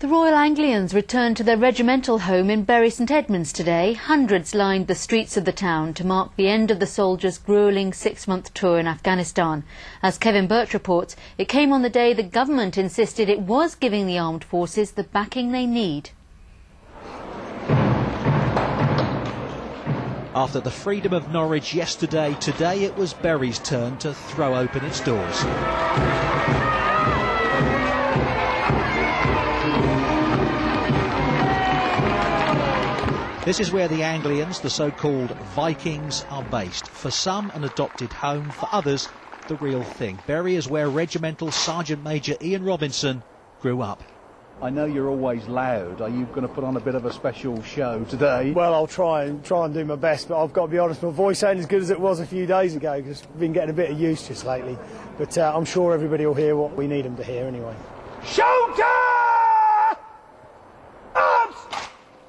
The Royal Anglians returned to their regimental home in Bury St Edmunds today. Hundreds lined the streets of the town to mark the end of the soldiers' gruelling 6-month tour in Afghanistan. As Kevin Birch reports, it came on the day the government insisted it was giving the armed forces the backing they need. After the freedom of Norwich yesterday, today it was Bury's turn to throw open its doors. This is where the Anglians, the so-called Vikings, are based. For some, an adopted home. For others, the real thing. Bury is where Regimental Sergeant Major Ian Robinson grew up. I know you're always loud. Are you going to put on a bit of a special show today? Well, I'll try and do my best, but I've got to be honest, my voice ain't as good as it was a few days ago because I've been getting a bit of use just lately. But I'm sure everybody will hear what we need them to hear anyway. Shooter!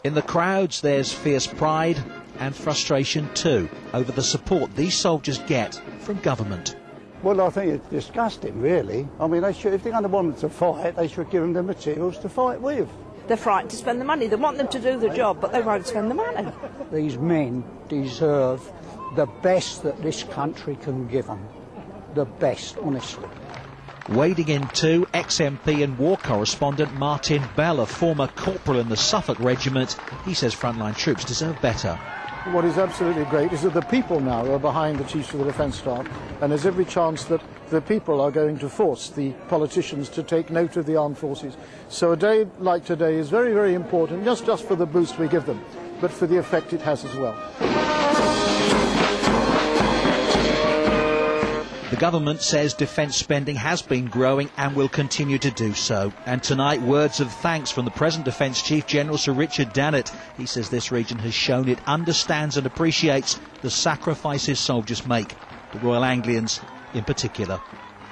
In the crowds, there's fierce pride and frustration too over the support these soldiers get from government. Well, I think it's disgusting, really. I mean, if they're going to want them to fight, they should give them the materials to fight with. They're frightened to spend the money. They want them to do the job, but they won't spend the money. These men deserve the best that this country can give them. The best, honestly. Wading in too, ex-MP and war correspondent Martin Bell, a former corporal in the Suffolk Regiment. He says frontline troops deserve better. What is absolutely great is that the people now are behind the Chiefs of the Defence Staff, and there's every chance that the people are going to force the politicians to take note of the armed forces. So a day like today is very, very important, not just for the boost we give them, but for the effect it has as well. The government says defence spending has been growing and will continue to do so. And tonight, words of thanks from the present Defence Chief General Sir Richard Dannett. He says this region has shown it understands and appreciates the sacrifices soldiers make, the Royal Anglians in particular.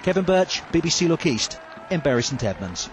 Kevin Birch, BBC Look East in Bury St Edmunds.